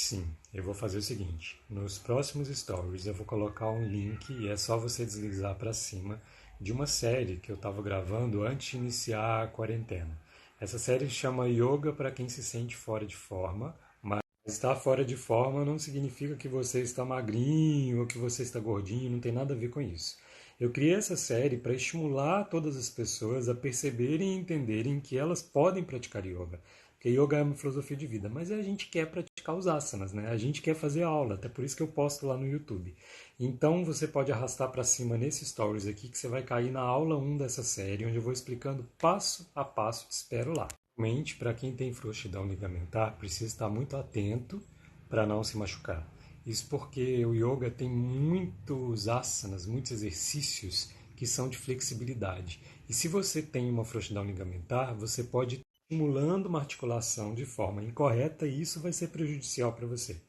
sim. Eu vou fazer o seguinte: nos próximos stories eu vou colocar um link e é só você deslizar para cima de uma série que eu estava gravando antes de iniciar a quarentena. Essa série chama Yoga para quem se sente fora de forma, mas estar fora de forma não significa que você está magrinho ou que você está gordinho, não tem nada a ver com isso. Eu criei essa série para estimular todas as pessoas a perceberem e entenderem que elas podem praticar yoga. Porque yoga é uma filosofia de vida, mas a gente quer praticar os asanas, né? A gente quer fazer aula, até por isso que eu posto lá no YouTube. Então você pode arrastar para cima nesse stories aqui que você vai cair na aula 1 dessa série, onde eu vou explicando passo a passo, te espero lá. Realmente, para quem tem frouxidão ligamentar, precisa estar muito atento para não se machucar. Isso porque o yoga tem muitos asanas, muitos exercícios que são de flexibilidade. E se você tem uma frouxidão ligamentar, você pode estar estimulando uma articulação de forma incorreta e isso vai ser prejudicial para você.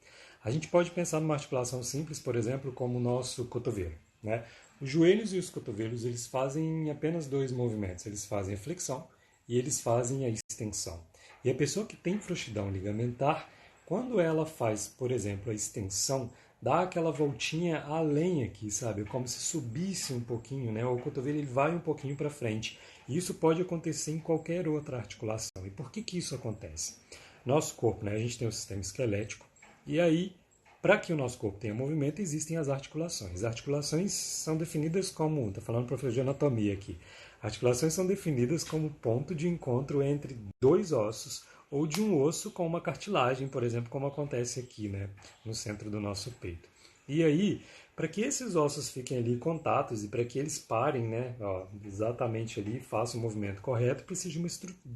A gente pode pensar numa articulação simples, por exemplo, como o nosso cotovelo, né? Os joelhos e os cotovelos, eles fazem apenas dois movimentos. Eles fazem a flexão e eles fazem a extensão. E a pessoa que tem frouxidão ligamentar, quando ela faz, por exemplo, a extensão, dá aquela voltinha além aqui, sabe? Como se subisse um pouquinho, né? O cotovelo ele vai um pouquinho para frente. E isso pode acontecer em qualquer outra articulação. E por que que isso acontece? Nosso corpo, né? A gente tem o sistema esquelético. E aí, para que o nosso corpo tenha movimento, existem as articulações. As articulações são definidas como, está falando professor de anatomia aqui, articulações são definidas como ponto de encontro entre dois ossos ou de um osso com uma cartilagem, por exemplo, como acontece aqui, né, no centro do nosso peito. E aí, para que esses ossos fiquem ali contatos e para que eles parem, né, ó, exatamente ali, façam o movimento correto, precisa de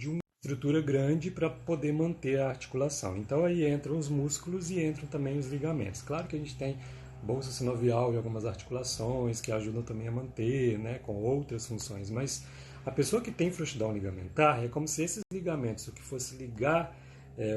uma estrutura grande para poder manter a articulação. Então aí entram os músculos e entram também os ligamentos. Claro que a gente tem bolsa sinovial e algumas articulações que ajudam também a manter, né, com outras funções, mas a pessoa que tem frouxidão ligamentar é como se esses ligamentos, o que fosse ligar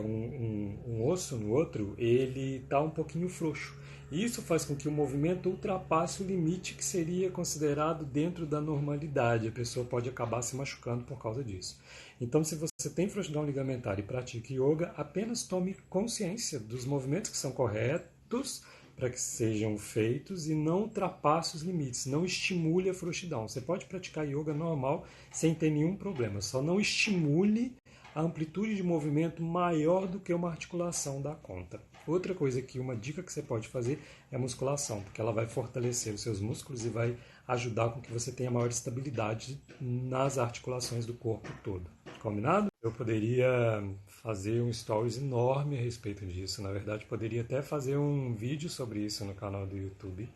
um osso no outro, ele está um pouquinho frouxo. E isso faz com que o movimento ultrapasse o limite que seria considerado dentro da normalidade. A pessoa pode acabar se machucando por causa disso. Então, se você tem frouxidão ligamentar e pratica yoga, apenas tome consciência dos movimentos que são corretos para que sejam feitos e não ultrapasse os limites, não estimule a frouxidão. Você pode praticar yoga normal sem ter nenhum problema, só não estimule a amplitude de movimento maior do que uma articulação dá conta. Outra coisa que uma dica que você pode fazer é a musculação, porque ela vai fortalecer os seus músculos e vai ajudar com que você tenha maior estabilidade nas articulações do corpo todo. Combinado? Eu poderia fazer um stories enorme a respeito disso. Na verdade, poderia até fazer um vídeo sobre isso no canal do YouTube,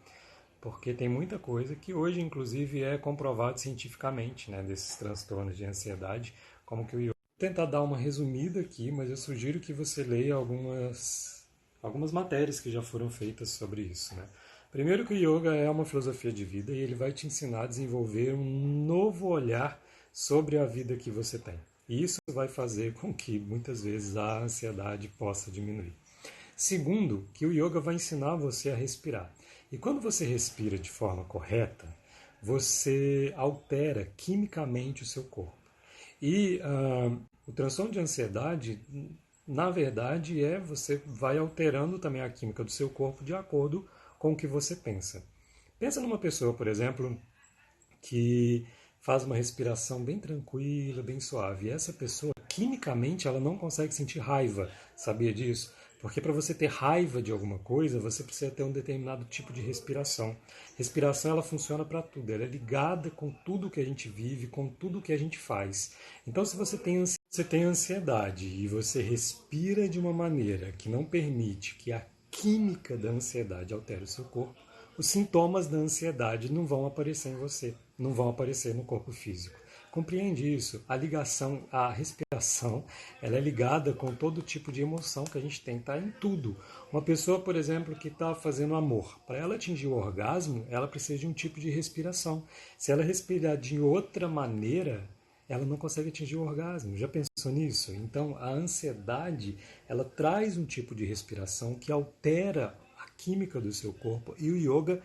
porque tem muita coisa que hoje, inclusive, é comprovado cientificamente, né, desses transtornos de ansiedade, como que o yoga. Vou tentar dar uma resumida aqui, mas eu sugiro que você leia algumas matérias que já foram feitas sobre isso, né? Primeiro que o yoga é uma filosofia de vida e ele vai te ensinar a desenvolver um novo olhar sobre a vida que você tem. E isso vai fazer com que muitas vezes a ansiedade possa diminuir. Segundo, que o yoga vai ensinar você a respirar. E quando você respira de forma correta, você altera quimicamente o seu corpo. E o transtorno de ansiedade, na verdade, você vai alterando também a química do seu corpo de acordo com o que você pensa. Pensa numa pessoa, por exemplo, que faz uma respiração bem tranquila, bem suave. E essa pessoa, quimicamente, ela não consegue sentir raiva. Sabia disso? Porque para você ter raiva de alguma coisa, você precisa ter um determinado tipo de respiração. Respiração, ela funciona para tudo. Ela é ligada com tudo que a gente vive, com tudo que a gente faz. Então, se você tem ansiedade e você respira de uma maneira que não permite que a química da ansiedade altere o seu corpo, os sintomas da ansiedade não vão aparecer em você, não vão aparecer no corpo físico. Compreende isso? A ligação, a respiração, ela é ligada com todo tipo de emoção que a gente tem, tá em tudo. Uma pessoa, por exemplo, que está fazendo amor, para ela atingir o orgasmo, ela precisa de um tipo de respiração. Se ela respirar de outra maneira, ela não consegue atingir o orgasmo. Já pensou nisso? Então, a ansiedade, ela traz um tipo de respiração que altera a química do seu corpo e o yoga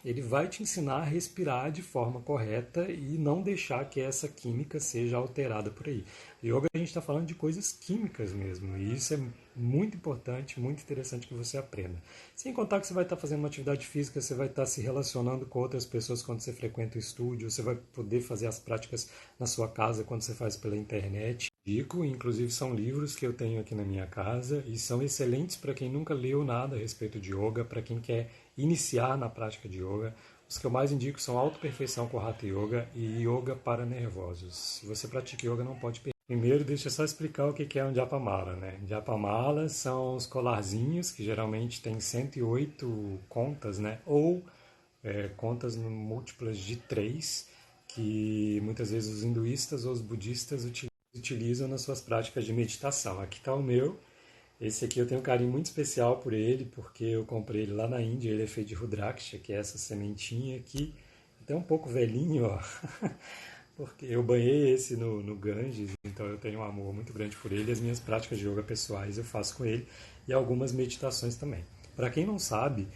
ele vai te ensinar a respirar de forma correta e não deixar que essa química seja alterada por aí. O yoga a gente está falando de coisas químicas mesmo, e isso é muito importante, muito interessante que você aprenda. Sem contar que você vai estar fazendo uma atividade física, você vai estar se relacionando com outras pessoas quando você frequenta o estúdio, você vai poder fazer as práticas na sua casa quando você faz pela internet. Dico, inclusive são livros que eu tenho aqui na minha casa e são excelentes para quem nunca leu nada a respeito de yoga, para quem quer iniciar na prática de yoga. Os que eu mais indico são Autoperfeição com Hatha Yoga e Yoga para Nervosos. Se você pratica yoga, não pode perder. Primeiro, deixa eu só explicar o que é um Japamala, né? Japamala são os colarzinhos que geralmente tem 108 contas, né? Ou contas múltiplas de 3, que muitas vezes os hinduístas ou os budistas utilizam nas suas práticas de meditação. Aqui está o meu. Esse aqui eu tenho um carinho muito especial por ele, porque eu comprei ele lá na Índia. Ele é feito de Rudraksha, que é essa sementinha aqui, até um pouco velhinho, ó. Porque eu banhei esse no Ganges, então eu tenho um amor muito grande por ele. As minhas práticas de yoga pessoais eu faço com ele e algumas meditações também. Para quem não sabe,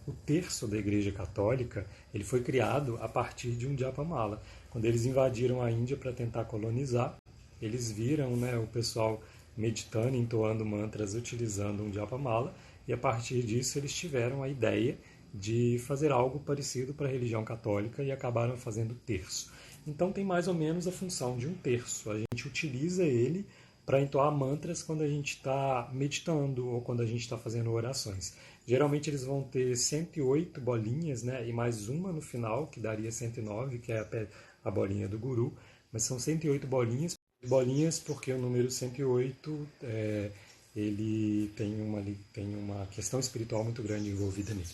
o terço da Igreja Católica ele foi criado a partir de um Japamala. Quando eles invadiram a Índia para tentar colonizar, eles viram, né, o pessoal meditando, entoando mantras, utilizando um Japamala, e a partir disso eles tiveram a ideia de fazer algo parecido para a religião católica e acabaram fazendo terço. Então tem mais ou menos a função de um terço. A gente utiliza ele para entoar mantras quando a gente está meditando ou quando a gente está fazendo orações. Geralmente eles vão ter 108 bolinhas, né, e mais uma no final, que daria 109, que é a bolinha do guru, mas são 108 bolinhas porque o número 108 ele tem uma questão espiritual muito grande envolvida nele,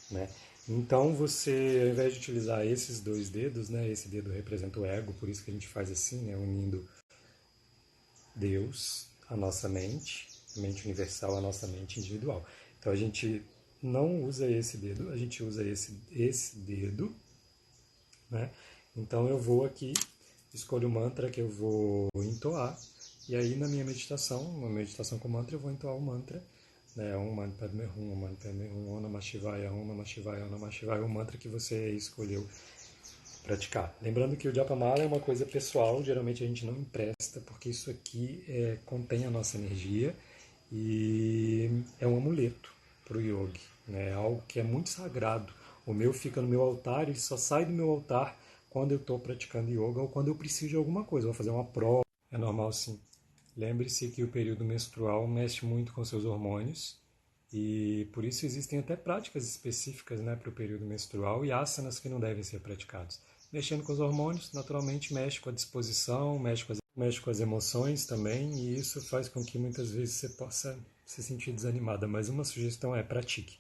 né? Então você, ao invés de utilizar esses dois dedos, né, esse dedo representa o ego, por isso que a gente faz assim, né, unindo Deus à nossa mente, a mente universal à nossa mente individual. Então a gente não usa esse dedo, a gente usa esse dedo, né? Então eu vou aqui, escolho o mantra que eu vou entoar, e aí na minha meditação, uma meditação com mantra, eu vou entoar o mantra, né? Om Mani Padme Hum, Om Mani Padme Hum, Om Namah Shivaya, Om Namah Shivaya, Om Namah Shivaya, o mantra que você escolheu praticar. Lembrando que o Japamala é uma coisa pessoal, geralmente a gente não empresta, porque isso aqui contém a nossa energia e é um amuleto para o yogi, né? É algo que é muito sagrado. O meu fica no meu altar, ele só sai do meu altar quando eu estou praticando yoga ou quando eu preciso de alguma coisa, vou fazer uma prova, é normal sim. Lembre-se que o período menstrual mexe muito com seus hormônios e por isso existem até práticas específicas, né, para o período menstrual e asanas que não devem ser praticados. Mexendo com os hormônios, naturalmente mexe com a disposição, mexe com as emoções também, e isso faz com que muitas vezes você possa se sentir desanimada. Mas uma sugestão é pratique.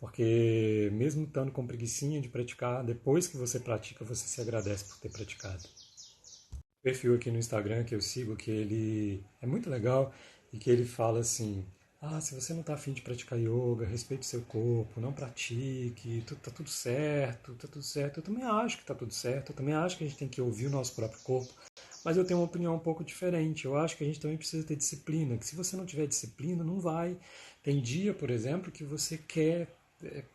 Porque mesmo estando com preguicinha de praticar, depois que você pratica, você se agradece por ter praticado. O perfil aqui no Instagram que eu sigo, que ele é muito legal e que ele fala assim: se você não está afim de praticar yoga, respeite seu corpo, não pratique, tá tudo certo, tá tudo certo. Eu também acho que tá tudo certo, eu também acho que a gente tem que ouvir o nosso próprio corpo, mas eu tenho uma opinião um pouco diferente. Eu acho que a gente também precisa ter disciplina, que se você não tiver disciplina, não vai. Tem dia, por exemplo, que você quer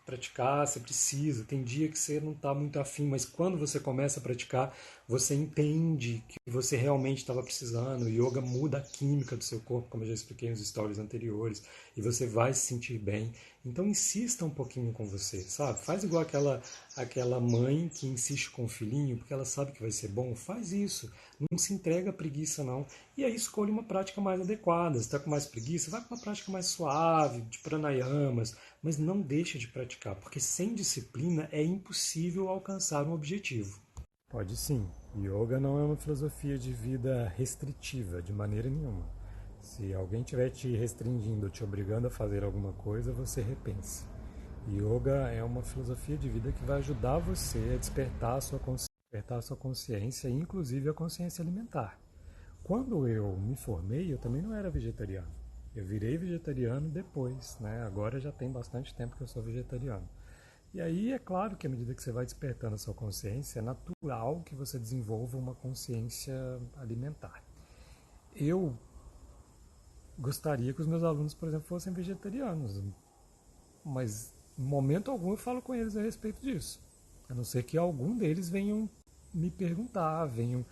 praticar, você precisa. Tem dia que você não está muito afim, mas quando você começa a praticar, você entende que você realmente estava precisando. O yoga muda a química do seu corpo, como eu já expliquei nos stories anteriores, e você vai se sentir bem. Então insista um pouquinho com você, sabe? Faz igual aquela mãe que insiste com o filhinho, porque ela sabe que vai ser bom. Faz isso. Não se entrega à preguiça, não. E aí escolhe uma prática mais adequada. Se está com mais preguiça, vai para uma prática mais suave, de pranayamas, mas não deixa de praticar, porque sem disciplina é impossível alcançar um objetivo. Pode sim. Yoga não é uma filosofia de vida restritiva, de maneira nenhuma. Se alguém estiver te restringindo, te obrigando a fazer alguma coisa, você repense. Yoga é uma filosofia de vida que vai ajudar você a despertar a sua consciência, inclusive a consciência alimentar. Quando eu me formei, eu também não era vegetariano. Eu virei vegetariano depois, né? Agora já tem bastante tempo que eu sou vegetariano. E aí é claro que à medida que você vai despertando a sua consciência, é natural que você desenvolva uma consciência alimentar. Eu gostaria que os meus alunos, por exemplo, fossem vegetarianos, mas em momento algum eu falo com eles a respeito disso. A não ser que algum deles venham me perguntar, venham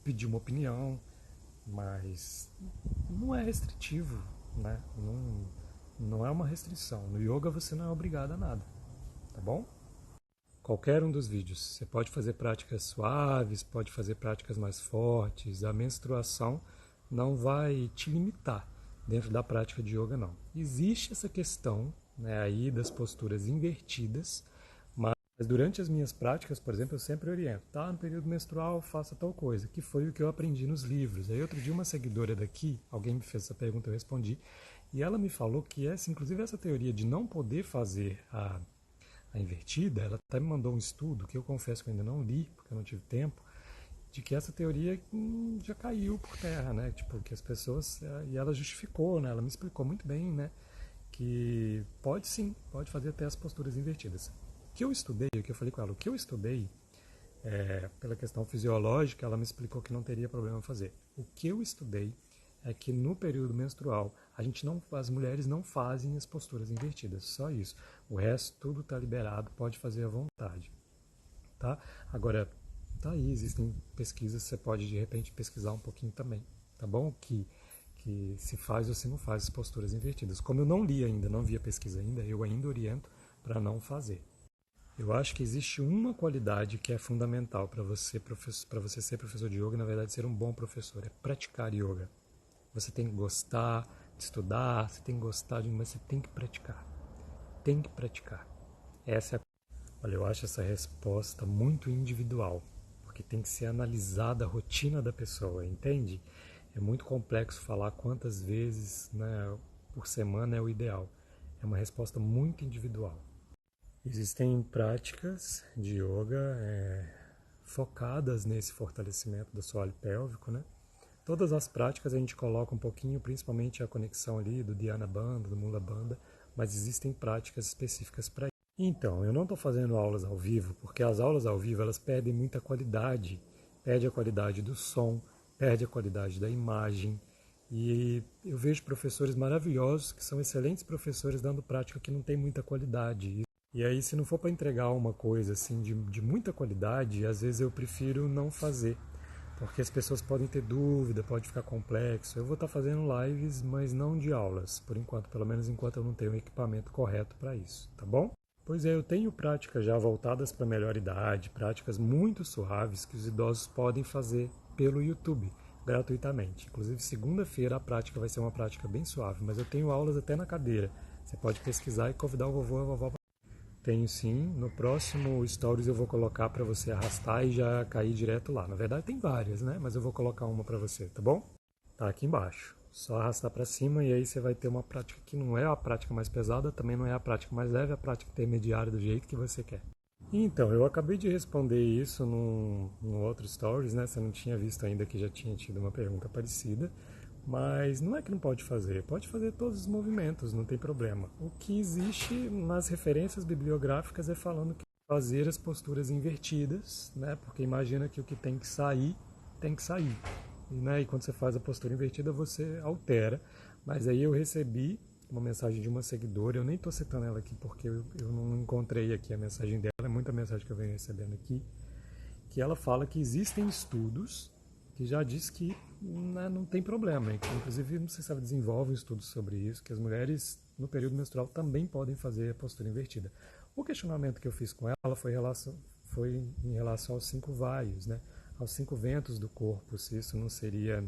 pedir uma opinião, mas não é restritivo, né? Não é uma restrição. No yoga você não é obrigado a nada, tá bom? Qualquer um dos vídeos. Você pode fazer práticas suaves, pode fazer práticas mais fortes. A menstruação não vai te limitar dentro da prática de yoga, não. Existe essa questão, né, aí das posturas invertidas, mas durante as minhas práticas, por exemplo, eu sempre oriento, tá? No período menstrual, faça tal coisa, que foi o que eu aprendi nos livros. Aí outro dia uma seguidora daqui, alguém me fez essa pergunta, eu respondi, e ela me falou que inclusive essa teoria de não poder fazer a invertida, ela até me mandou um estudo, que eu confesso que eu ainda não li, porque eu não tive tempo, de que essa teoria já caiu por terra, né? Tipo, que as pessoas... E ela justificou, né? Ela me explicou muito bem, né? Que pode sim, pode fazer até as posturas invertidas. O que eu estudei, o que eu falei com ela, o que eu estudei, pela questão fisiológica, ela me explicou que não teria problema fazer. O que eu estudei é que no período menstrual as mulheres não fazem as posturas invertidas, só isso. O resto tudo está liberado, pode fazer à vontade, tá? Agora, tá aí, existem pesquisas, você pode de repente pesquisar um pouquinho também, tá bom? Que se faz ou se não faz as posturas invertidas. Como eu não li ainda, não vi a pesquisa ainda, eu ainda oriento para não fazer. Eu acho que existe uma qualidade que é fundamental para você ser professor de yoga, na verdade ser um bom professor, é praticar yoga. Você tem que gostar de estudar, você tem que gostar mas você tem que praticar. Tem que praticar. Essa é a... Olha, eu acho essa resposta muito individual, porque tem que ser analisada a rotina da pessoa, entende? É muito complexo falar quantas vezes, né, por semana é o ideal. É uma resposta muito individual. Existem práticas de yoga focadas nesse fortalecimento do assoalho pélvico, né? Todas as práticas a gente coloca um pouquinho, principalmente a conexão ali do Dhyana Bandha, do Mula Bandha, mas existem práticas específicas para isso. Então, eu não estou fazendo aulas ao vivo, porque as aulas ao vivo elas perdem muita qualidade. Perde a qualidade do som, perde a qualidade da imagem. E eu vejo professores maravilhosos, que são excelentes professores, dando prática que não tem muita qualidade. E aí, se não for para entregar uma coisa assim de muita qualidade, às vezes eu prefiro não fazer, porque as pessoas podem ter dúvida, pode ficar complexo. Eu vou estar fazendo lives, mas não de aulas, por enquanto, pelo menos enquanto eu não tenho o equipamento correto para isso, tá bom? Pois é, eu tenho práticas já voltadas para a melhor idade, práticas muito suaves que os idosos podem fazer pelo YouTube, gratuitamente. Inclusive, segunda-feira a prática vai ser uma prática bem suave, mas eu tenho aulas até na cadeira. Você pode pesquisar e convidar o vovô e a vovó. Tenho sim, no próximo Stories eu vou colocar para você arrastar e já cair direto lá. Na verdade tem várias, né? Mas eu vou colocar uma para você, tá bom? Tá aqui embaixo. Só arrastar para cima e aí você vai ter uma prática que não é a prática mais pesada, também não é a prática mais leve, é a prática intermediária do jeito que você quer. Então, eu acabei de responder isso num outro Stories, né? Você não tinha visto ainda que já tinha tido uma pergunta parecida. Mas não é que não pode fazer todos os movimentos, não tem problema. O que existe nas referências bibliográficas é falando que fazer as posturas invertidas, né? Porque imagina que o que tem que sair, tem que sair. Né? E quando você faz a postura invertida, você altera. Mas aí eu recebi uma mensagem de uma seguidora, eu nem estou citando ela aqui porque eu não encontrei aqui a mensagem dela, é muita mensagem que eu venho recebendo aqui, que ela fala que existem estudos que já diz que não tem problema. Inclusive, não sei se ela desenvolve um estudo sobre isso, que as mulheres no período menstrual também podem fazer a postura invertida. O questionamento que eu fiz com ela foi em relação aos 5 vaios, né? Aos 5 ventos do corpo, se isso não seria,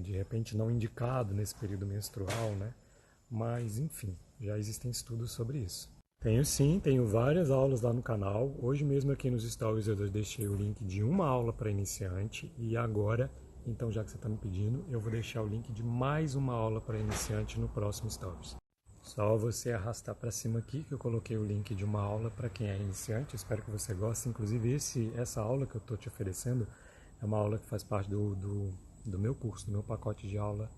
de repente, não indicado nesse período menstrual, né? Mas, enfim, já existem estudos sobre isso. Tenho sim, tenho várias aulas lá no canal. Hoje mesmo aqui nos stories eu deixei o link de uma aula para iniciante e agora, então já que você está me pedindo, eu vou deixar o link de mais uma aula para iniciante no próximo stories. Só você arrastar para cima aqui que eu coloquei o link de uma aula para quem é iniciante. Espero que você goste. Inclusive essa aula que eu estou te oferecendo é uma aula que faz parte do meu curso, do meu pacote de aula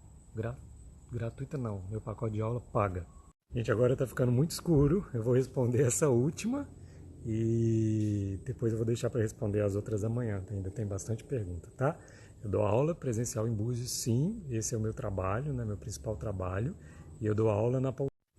gratuita não, meu pacote de aula paga. Gente, agora está ficando muito escuro, eu vou responder essa última e depois eu vou deixar para responder as outras amanhã, ainda tem bastante pergunta, tá? Eu dou aula presencial em Búzios, sim, esse é o meu trabalho, né, meu principal trabalho, e eu dou aula na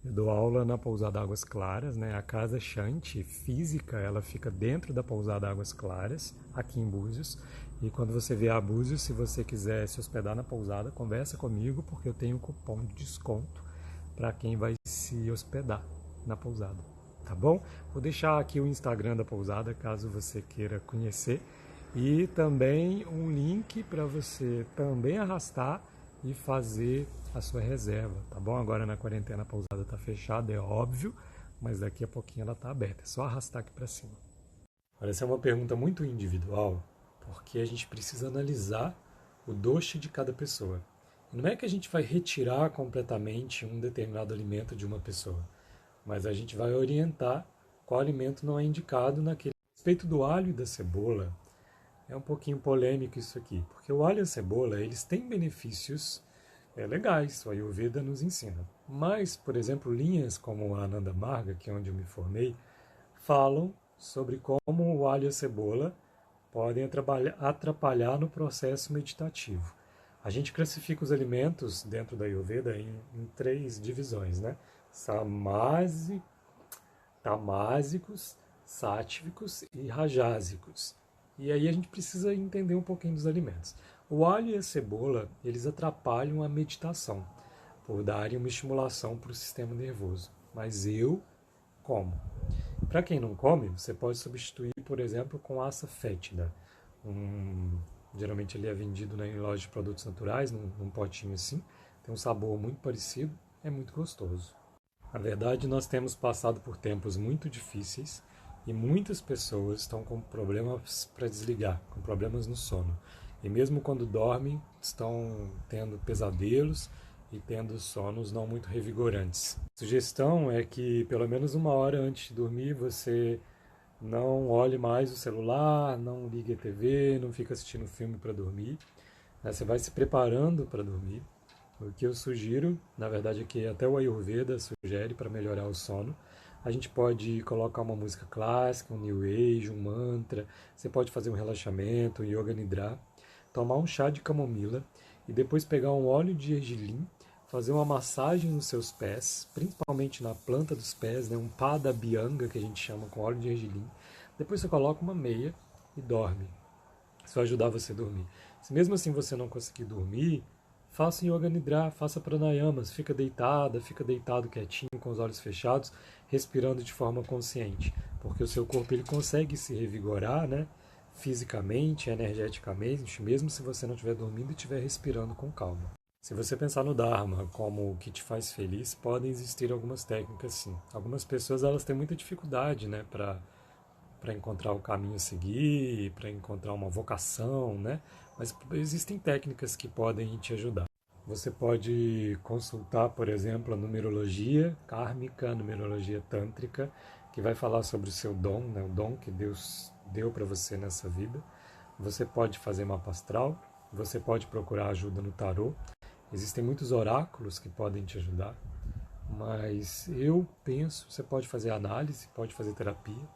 Eu dou aula na pousada Águas Claras, né? A casa Shanti física, ela fica dentro da pousada Águas Claras, aqui em Búzios. E quando você vier a Búzios, se você quiser se hospedar na pousada, conversa comigo, porque eu tenho um cupom de desconto para quem vai se hospedar na pousada, tá bom? Vou deixar aqui o Instagram da pousada, caso você queira conhecer, e também um link para você também arrastar e fazer a sua reserva, tá bom? Agora na quarentena a pousada está fechada, é óbvio, mas daqui a pouquinho ela está aberta, é só arrastar aqui para cima. Olha, essa é uma pergunta muito individual, porque a gente precisa analisar o doce de cada pessoa. Não é que a gente vai retirar completamente um determinado alimento de uma pessoa, mas a gente vai orientar qual alimento não é indicado naquele. A respeito do alho e da cebola, é um pouquinho polêmico isso aqui, porque o alho e a cebola, eles têm benefícios legais, o Ayurveda nos ensina. Mas, por exemplo, linhas como a Ananda Marga, que é onde eu me formei, falam sobre como o alho e a cebola podem atrapalhar no processo meditativo. A gente classifica os alimentos dentro da Ayurveda em três divisões, né? Tamásicos, sáttvicos e rajásicos. E aí a gente precisa entender um pouquinho dos alimentos. O alho e a cebola, eles atrapalham a meditação, por darem uma estimulação para o sistema nervoso. Mas eu como. Para quem não come, você pode substituir, por exemplo, com assa fétida. Geralmente ele é vendido em lojas de produtos naturais, num potinho assim. Tem um sabor muito parecido, é muito gostoso. Na verdade, nós temos passado por tempos muito difíceis e muitas pessoas estão com problemas para desligar, com problemas no sono. E mesmo quando dormem, estão tendo pesadelos e tendo sonos não muito revigorantes. A sugestão é que pelo menos 1 hora antes de dormir você não olhe mais o celular, não ligue a TV, não fique assistindo filme para dormir. Você vai se preparando para dormir. O que eu sugiro, na verdade, é que até o Ayurveda sugere para melhorar o sono. A gente pode colocar uma música clássica, um New Age, um mantra. Você pode fazer um relaxamento, um Yoga Nidra, tomar um chá de camomila e depois pegar um óleo de gergelim, fazer uma massagem nos seus pés, principalmente na planta dos pés, né? Um pada bianga que a gente chama com óleo de gergelim. Depois você coloca uma meia e dorme. Isso vai ajudar você a dormir. Se mesmo assim você não conseguir dormir, faça Yoga Nidra, faça pranayamas, fica deitada, fica deitado quietinho, com os olhos fechados, respirando de forma consciente, porque o seu corpo ele consegue se revigorar, né? Fisicamente, energeticamente, mesmo se você não estiver dormindo e estiver respirando com calma. Se você pensar no Dharma como o que te faz feliz, podem existir algumas técnicas sim. Algumas pessoas elas têm muita dificuldade, né, para encontrar o caminho a seguir, para encontrar uma vocação, né? Mas existem técnicas que podem te ajudar. Você pode consultar, por exemplo, a numerologia kármica, a numerologia tântrica, que vai falar sobre o seu dom, né? O dom que Deus deu para você nessa vida. Você pode fazer mapa astral, você pode procurar ajuda no tarô. Existem muitos oráculos que podem te ajudar, mas eu penso, você pode fazer análise, pode fazer terapia,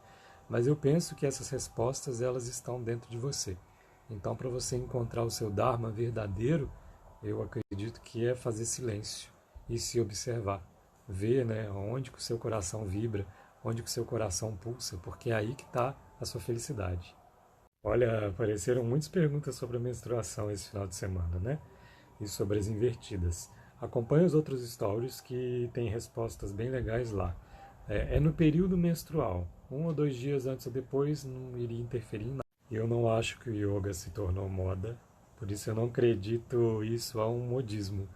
mas eu penso que essas respostas elas estão dentro de você. Então, para você encontrar o seu Dharma verdadeiro, eu acredito que é fazer silêncio e se observar. Ver, né, onde que o seu coração vibra, onde que o seu coração pulsa, porque é aí que está a sua felicidade. Olha, apareceram muitas perguntas sobre a menstruação esse final de semana, né? E sobre as invertidas. Acompanhe os outros stories que tem respostas bem legais lá. É no período menstrual. 1 ou 2 dias antes ou depois não iria interferir em nada. Eu não acho que o yoga se tornou moda, por isso eu não acredito isso a um modismo.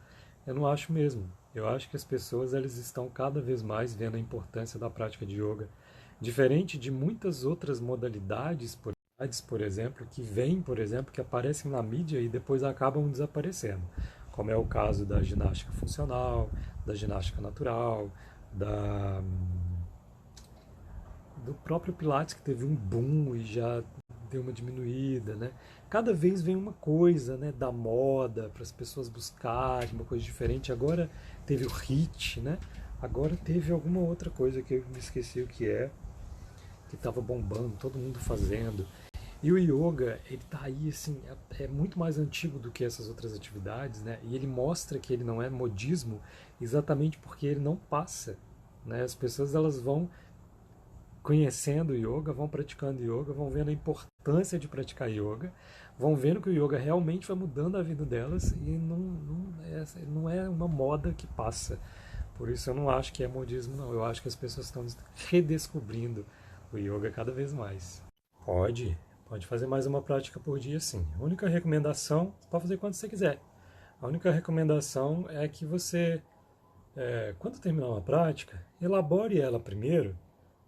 Eu não acho mesmo. Eu acho que as pessoas elas estão cada vez mais vendo a importância da prática de yoga, diferente de muitas outras modalidades, por exemplo, que vêm, por exemplo, que aparecem na mídia e depois acabam desaparecendo, como é o caso da ginástica funcional, da ginástica natural, do próprio Pilates, que teve um boom e já deu uma diminuída, né? Cada vez vem uma coisa, né, da moda, para as pessoas buscarem uma coisa diferente. Agora teve o HIIT, né? Agora teve alguma outra coisa que eu me esqueci o que é, que estava bombando, todo mundo fazendo. E o yoga, ele tá aí, assim, é muito mais antigo do que essas outras atividades, né? E ele mostra que ele não é modismo exatamente porque ele não passa, né? As pessoas, elas vão conhecendo o yoga, vão praticando yoga, vão vendo a importância de praticar yoga, vão vendo que o yoga realmente vai mudando a vida delas e não é uma moda que passa. Por isso eu não acho que é modismo, não. Eu acho que as pessoas estão redescobrindo o yoga cada vez mais. Pode fazer mais uma prática por dia, sim. A única recomendação, você pode fazer quando você quiser. A única recomendação é que você, quando terminar uma prática, elabore ela primeiro,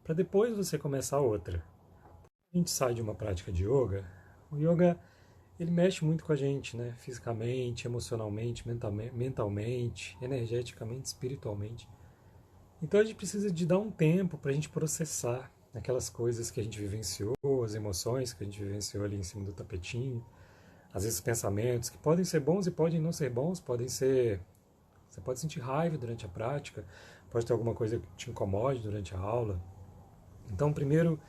para depois você começar outra. A gente sai de uma prática de yoga, o yoga ele mexe muito com a gente, né? Fisicamente, emocionalmente, mentalmente, energeticamente, espiritualmente. Então a gente precisa de dar um tempo para a gente processar aquelas coisas que a gente vivenciou, as emoções que a gente vivenciou ali em cima do tapetinho, às vezes pensamentos que podem ser bons e podem não ser bons, podem ser. Você pode sentir raiva durante a prática, pode ter alguma coisa que te incomode durante a aula. Então, primeiro,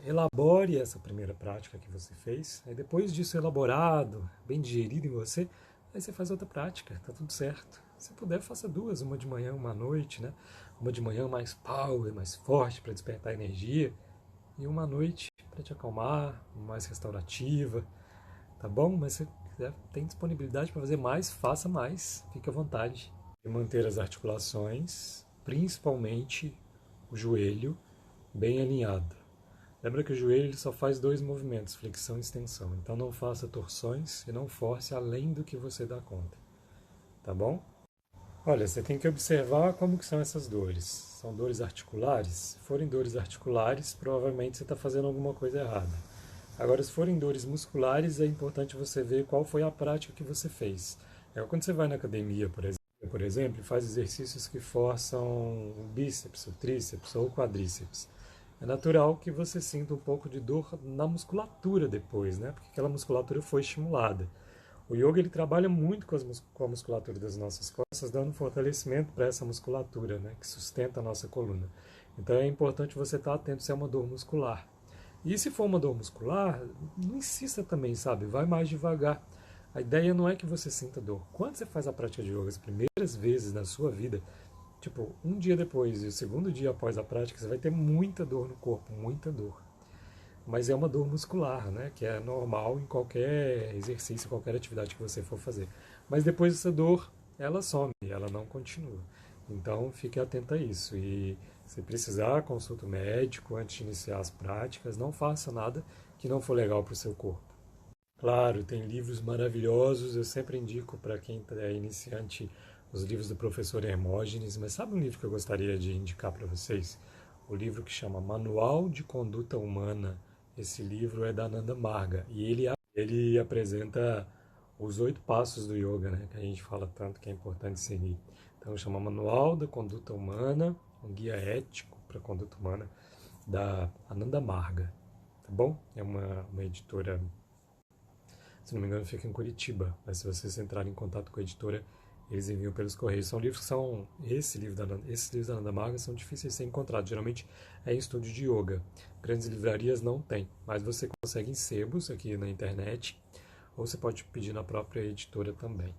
elabore essa primeira prática que você fez, aí depois disso elaborado, bem digerido em você, aí você faz outra prática, tá tudo certo. Se puder, faça duas, uma de manhã, uma à noite, né? Uma de manhã mais power, mais forte para despertar energia, e uma à noite para te acalmar, mais restaurativa, tá bom? Mas se quiser, tem disponibilidade para fazer mais, faça mais, fique à vontade. E manter as articulações, principalmente o joelho, bem alinhado. Lembra que o joelho ele só faz dois movimentos, flexão e extensão. Então não faça torções e não force além do que você dá conta. Tá bom? Olha, você tem que observar como que são essas dores. São dores articulares? Se forem dores articulares, provavelmente você está fazendo alguma coisa errada. Agora, se forem dores musculares, é importante você ver qual foi a prática que você fez. Quando você vai na academia, por exemplo, e faz exercícios que forçam o bíceps, o tríceps ou o quadríceps. É natural que você sinta um pouco de dor na musculatura depois, né? Porque aquela musculatura foi estimulada. O yoga ele trabalha muito com a musculatura das nossas costas, dando fortalecimento para essa musculatura, né? Que sustenta a nossa coluna. Então é importante você estar atento se é uma dor muscular. E se for uma dor muscular, não insista também, sabe? Vai mais devagar. A ideia não é que você sinta dor. Quando você faz a prática de yoga as primeiras vezes na sua vida, tipo, um dia depois e o segundo dia após a prática, você vai ter muita dor no corpo, muita dor. Mas é uma dor muscular, né? Que é normal em qualquer exercício, qualquer atividade que você for fazer. Mas depois essa dor, ela some, ela não continua. Então fique atento a isso. E se precisar, consulta o médico antes de iniciar as práticas. Não faça nada que não for legal para o seu corpo. Claro, tem livros maravilhosos. Eu sempre indico para quem é iniciante os livros do professor Hermógenes. Mas sabe um livro que eu gostaria de indicar para vocês? O livro que chama Manual de Conduta Humana. Esse livro é da Ananda Marga e ele apresenta os 8 passos do yoga, né, que a gente fala tanto que é importante seguir. Então chama Manual da Conduta Humana, um guia ético para a conduta humana da Ananda Marga, tá bom? É uma editora, se não me engano, fica em Curitiba, mas se vocês entrarem em contato com a editora, eles enviam pelos correios. São livros que são. Esses livros da Ananda Marga são difíceis de ser encontrados. Geralmente é em estúdio de yoga. Grandes livrarias não tem, mas você consegue em sebos aqui na internet, ou você pode pedir na própria editora também.